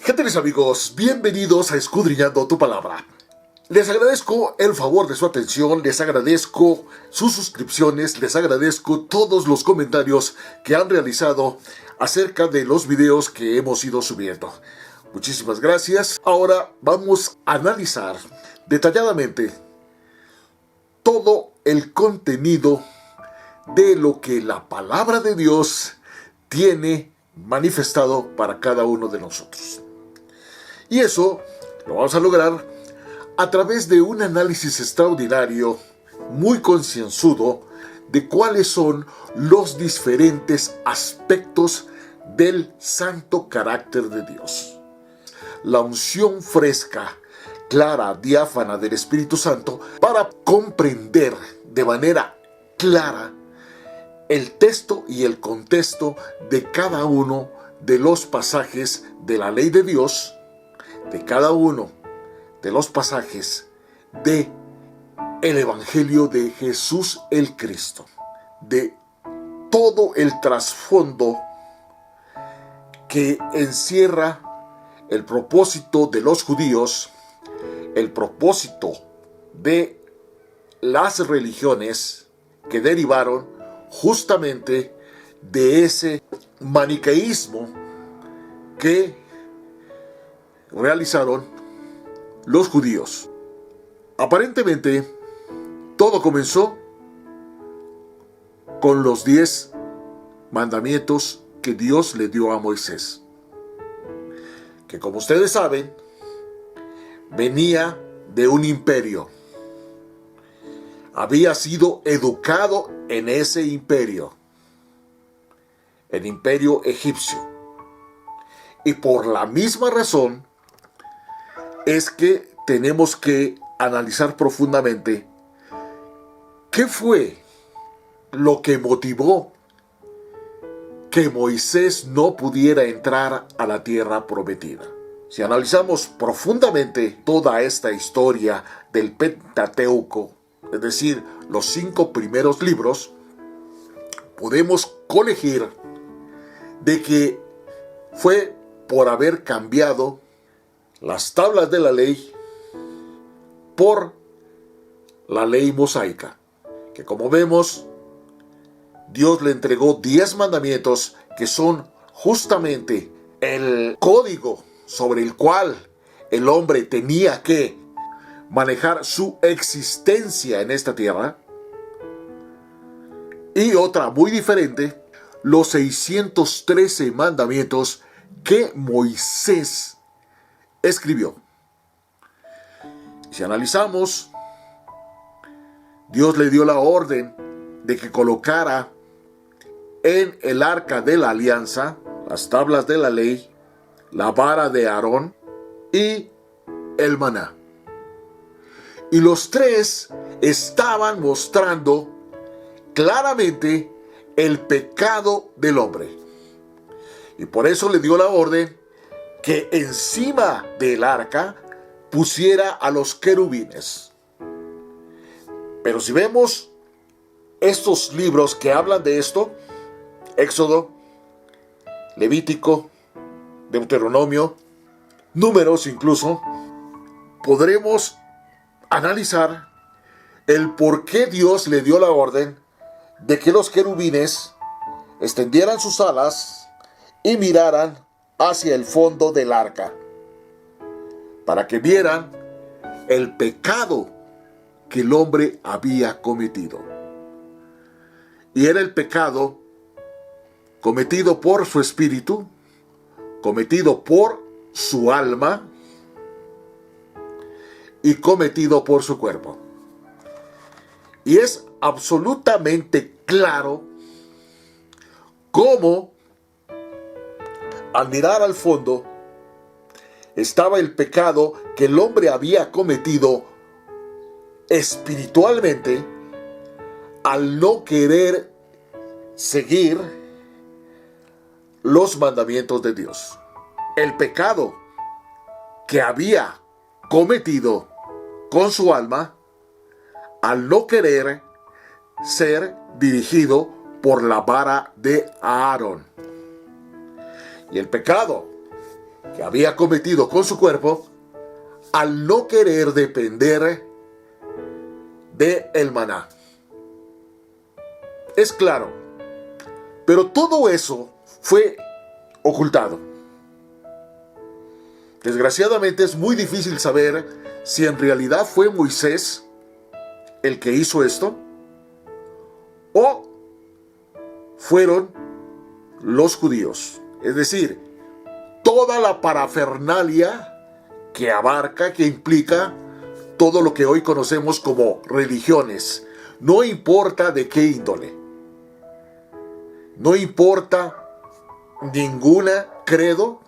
¿Qué tal, mis amigos? Bienvenidos a Escudriñando tu Palabra. Les agradezco el favor de su atención, les agradezco sus suscripciones, les agradezco todos los comentarios que han realizado acerca de los videos que hemos ido subiendo. Muchísimas gracias. Ahora vamos a analizar detalladamente todo el contenido de lo que la palabra de Dios tiene manifestado para cada uno de nosotros. Y eso lo vamos a lograr a través de un análisis extraordinario, muy concienzudo, de cuáles son los diferentes aspectos del santo carácter de Dios. La unción fresca, clara, diáfana del Espíritu Santo para comprender de manera clara el texto y el contexto de cada uno de los pasajes de la ley de Dios, de cada uno de los pasajes de el Evangelio de Jesús el Cristo, de todo el trasfondo que encierra el propósito de los judíos, el propósito de las religiones que derivaron justamente de ese maniqueísmo que realizaron los judíos. Aparentemente, todo comenzó con los 10 mandamientos que Dios le dio a Moisés, que, como ustedes saben, venía de un imperio. Había sido educado en ese imperio, el imperio egipcio. Y por la misma razón es que tenemos que analizar profundamente qué fue lo que motivó que Moisés no pudiera entrar a la tierra prometida. Si analizamos profundamente toda esta historia del Pentateuco, es decir, los 5 primeros libros, podemos colegir de que fue por haber cambiado las tablas de la ley por la ley mosaica, que, como vemos, Dios le entregó 10 mandamientos que son justamente el código sobre el cual el hombre tenía que manejar su existencia en esta tierra. Y otra muy diferente, los 613 mandamientos que Moisés escribió. Si analizamos, Dios le dio la orden de que colocara en el arca de la alianza las tablas de la ley, la vara de Aarón y el maná. Y los 3 estaban mostrando claramente el pecado del hombre. Y por eso le dio la orden que encima del arca pusiera a los querubines. Pero si vemos estos libros que hablan de esto, Éxodo, Levítico, Deuteronomio, Números incluso, podremos analizar el por qué Dios le dio la orden de que los querubines extendieran sus alas y miraran hacia el fondo del arca, para que vieran el pecado que el hombre había cometido. Y era el pecado cometido por su espíritu, cometido por su alma y cometido por su cuerpo. Y es absolutamente claro cómo, al mirar al fondo, estaba el pecado que el hombre había cometido espiritualmente al no querer seguir los mandamientos de Dios. El pecado que había cometido con su alma al no querer ser dirigido por la vara de Aarón. Y el pecado que había cometido con su cuerpo al no querer depender de el maná. Es claro, pero todo eso fue ocultado. Desgraciadamente es muy difícil saber si en realidad fue Moisés el que hizo esto o fueron los judíos. Es decir, toda la parafernalia que abarca, que implica todo lo que hoy conocemos como religiones. No importa de qué índole. No importa ninguna credo,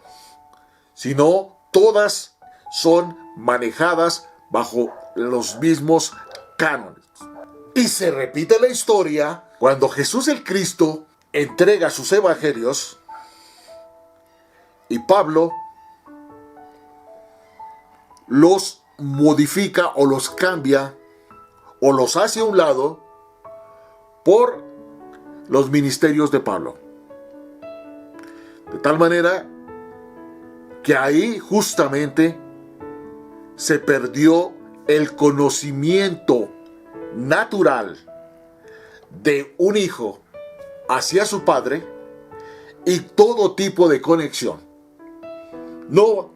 sino todas son manejadas bajo los mismos cánones. Y se repite la historia cuando Jesús el Cristo entrega sus evangelios y Pablo los modifica o los cambia o los hace a un lado por los ministerios de Pablo. De tal manera que ahí justamente se perdió el conocimiento natural de un hijo hacia su padre y todo tipo de conexión. No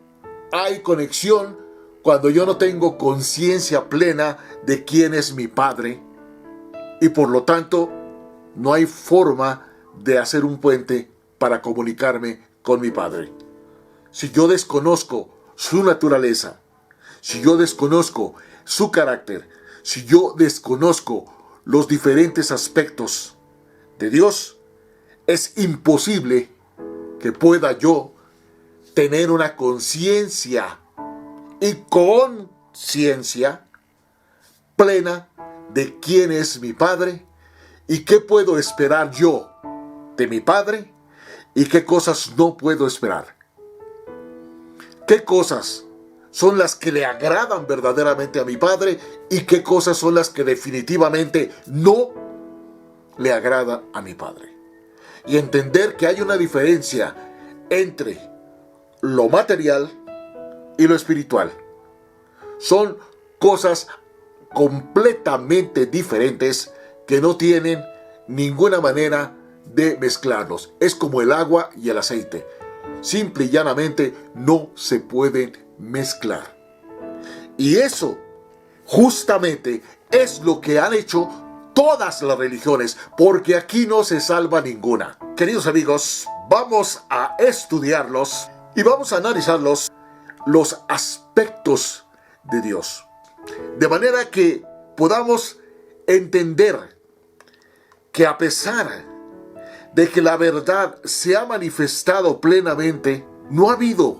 hay conexión cuando yo no tengo conciencia plena de quién es mi padre y por lo tanto no hay forma de hacer un puente para comunicarme con mi padre. Si yo desconozco su naturaleza, si yo desconozco su carácter, si yo desconozco los diferentes aspectos de Dios, es imposible que pueda yo tener una conciencia y conciencia plena de quién es mi Padre y qué puedo esperar yo de mi Padre y qué cosas no puedo esperar. ¿Qué cosas son las que le agradan verdaderamente a mi Padre y qué cosas son las que definitivamente no le agradan a mi Padre? Y entender que hay una diferencia entre lo material y lo espiritual. Son cosas completamente diferentes que no tienen ninguna manera de mezclarlos. Es como el agua y el aceite. Simple y llanamente no se pueden mezclar. Y eso justamente es lo que han hecho todas las religiones, porque aquí no se salva ninguna. Queridos amigos, vamos a estudiarlos y vamos a analizarlos, los aspectos de Dios, de manera que podamos entender que a pesar de que la verdad se ha manifestado plenamente, no ha habido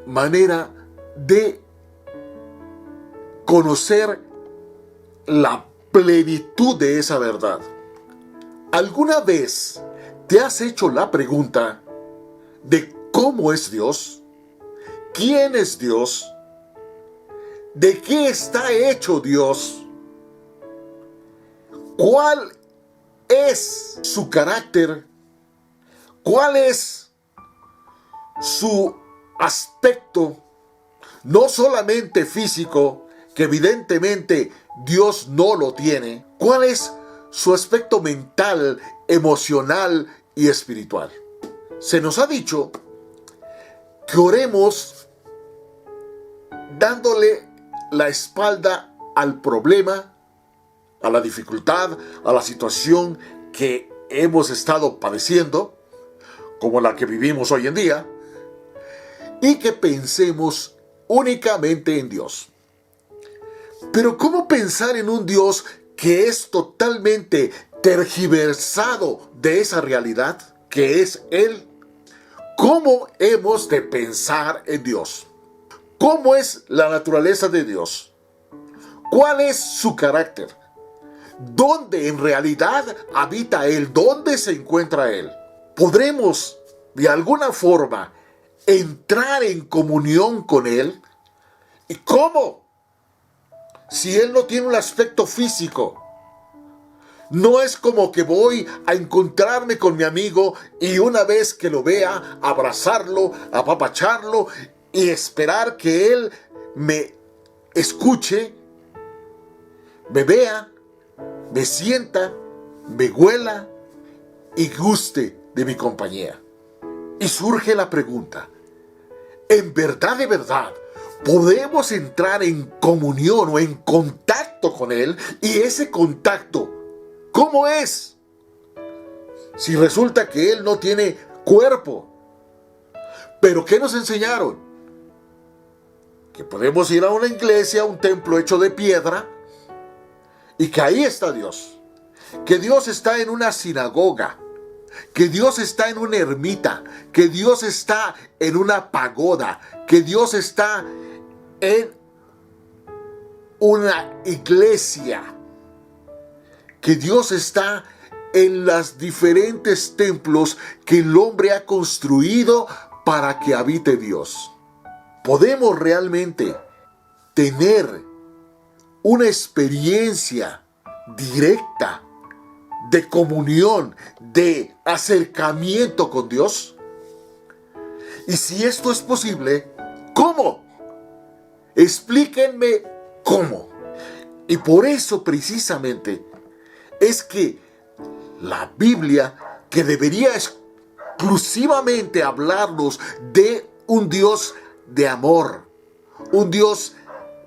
manera de conocer la plenitud de esa verdad. ¿Alguna vez te has hecho la pregunta de cómo es Dios? ¿Quién es Dios? ¿De qué está hecho Dios? ¿Cuál es su carácter? ¿Cuál es su aspecto? No solamente físico, que evidentemente Dios no lo tiene. ¿Cuál es su aspecto mental, emocional y espiritual? Se nos ha dicho que oremos dándole la espalda al problema, a la dificultad, a la situación que hemos estado padeciendo, como la que vivimos hoy en día, y que pensemos únicamente en Dios. Pero ¿cómo pensar en un Dios que es totalmente tergiversado de esa realidad que es Él? ¿Cómo hemos de pensar en Dios? ¿Cómo es la naturaleza de Dios? ¿Cuál es su carácter? ¿Dónde en realidad habita Él? ¿Dónde se encuentra Él? ¿Podremos de alguna forma entrar en comunión con Él ¿Y cómo? Si él no tiene un aspecto físico. No es como que voy a encontrarme con mi amigo y una vez que lo vea, abrazarlo, apapacharlo y esperar que él me escuche, me vea, me sienta, me huela y guste de mi compañía. Y surge la pregunta, ¿en verdad de verdad podemos entrar en comunión o en contacto con él? Y ese contacto, ¿cómo es? Si resulta que él no tiene cuerpo. ¿Pero qué nos enseñaron? Que podemos ir a una iglesia, a un templo hecho de piedra, y que ahí está Dios. Que Dios está en una sinagoga, que Dios está en una ermita, que Dios está en una pagoda, que Dios está en una iglesia, que Dios está en los diferentes templos que el hombre ha construido para que habite Dios. Podemos realmente tener una experiencia directa de comunión, de acercamiento con Dios. Y si esto es posible, ¿cómo? Explíquenme cómo. Y por eso precisamente es que la Biblia, que debería exclusivamente hablarnos de un Dios de amor, un Dios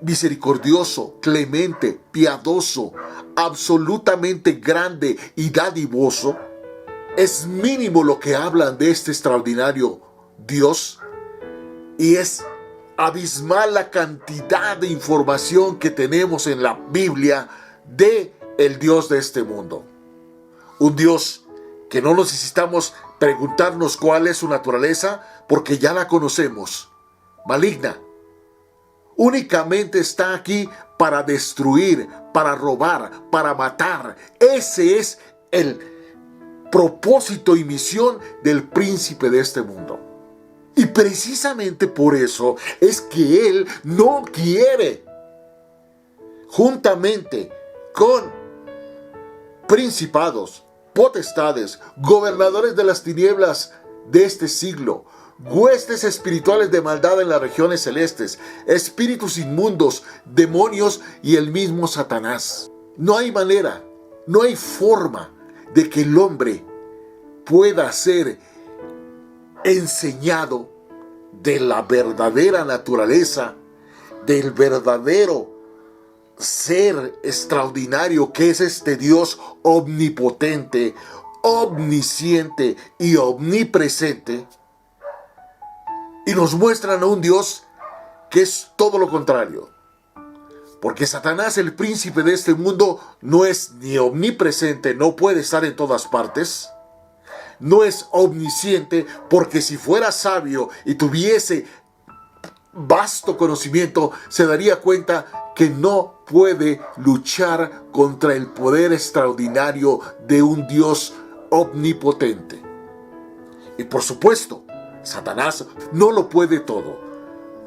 misericordioso, clemente, piadoso, absolutamente grande y dadivoso, es mínimo lo que hablan de este extraordinario Dios, y es abismal la cantidad de información que tenemos en la Biblia de el Dios de este mundo. Un Dios que no necesitamos preguntarnos cuál es su naturaleza, porque ya la conocemos, maligna. Únicamente está aquí para destruir, para robar, para matar. Ese es el propósito y misión del príncipe de este mundo. Y precisamente por eso es que él no quiere, juntamente con principados, potestades, gobernadores de las tinieblas de este siglo, huestes espirituales de maldad en las regiones celestes, espíritus inmundos, demonios y el mismo Satanás. No hay manera, no hay forma de que el hombre pueda ser enseñado de la verdadera naturaleza, del verdadero ser extraordinario que es este Dios omnipotente, omnisciente y omnipresente. Y nos muestran a un Dios que es todo lo contrario. Porque Satanás, el príncipe de este mundo, no es ni omnipresente, no puede estar en todas partes. No es omnisciente, porque si fuera sabio y tuviese vasto conocimiento, se daría cuenta que no puede luchar contra el poder extraordinario de un Dios omnipotente. Y por supuesto, Satanás no lo puede todo.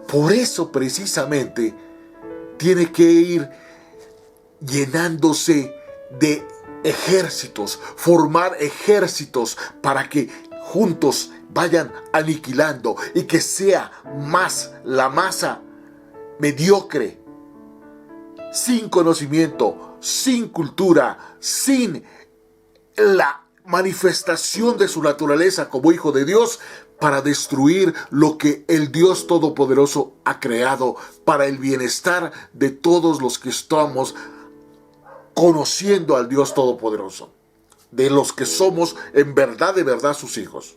Por eso precisamente tiene que ir llenándose de ejércitos, formar ejércitos para que juntos vayan aniquilando y que sea más la masa mediocre, sin conocimiento, sin cultura, sin la manifestación de su naturaleza como hijo de Dios, para destruir lo que el Dios Todopoderoso ha creado para el bienestar de todos los que estamos conociendo al Dios Todopoderoso, de los que somos en verdad de verdad sus hijos.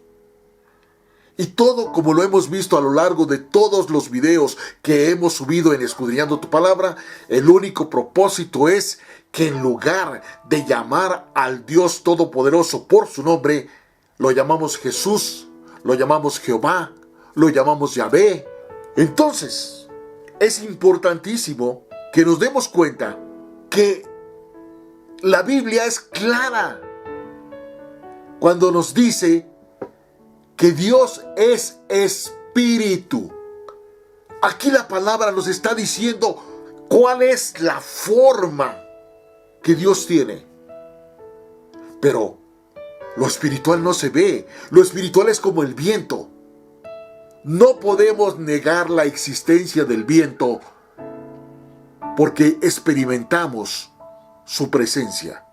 Y todo, como lo hemos visto a lo largo de todos los videos que hemos subido en Escudriñando tu Palabra, el único propósito es que en lugar de llamar al Dios Todopoderoso por su nombre, lo llamamos Jesús, lo llamamos Jehová, lo llamamos Yahvé. Entonces, es importantísimo que nos demos cuenta que la Biblia es clara cuando nos dice que Dios es espíritu. Aquí la palabra nos está diciendo cuál es la forma que Dios tiene. Pero lo espiritual no se ve. Lo espiritual es como el viento. No podemos negar la existencia del viento porque experimentamos su presencia,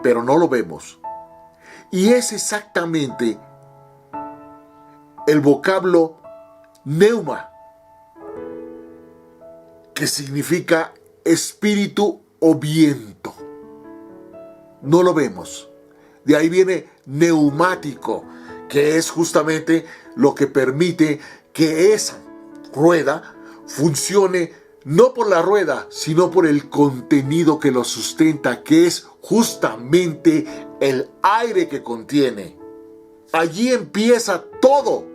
pero no lo vemos. Y es exactamente el vocablo pneuma, que significa espíritu o viento. No lo vemos. De ahí viene neumático, que es justamente lo que permite que esa rueda funcione no por la rueda, sino por el contenido que lo sustenta, que es justamente el aire que contiene. Allí empieza todo.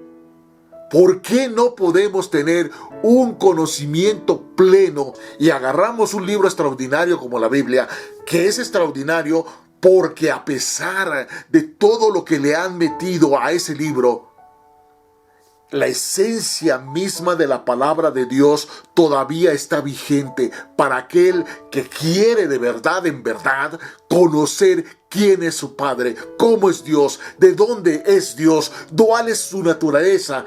¿Por qué no podemos tener un conocimiento pleno y agarramos un libro extraordinario como la Biblia, que es extraordinario porque a pesar de todo lo que le han metido a ese libro, la esencia misma de la palabra de Dios todavía está vigente para aquel que quiere de verdad, en verdad, conocer quién es su Padre, cómo es Dios, de dónde es Dios, cuál es su naturaleza,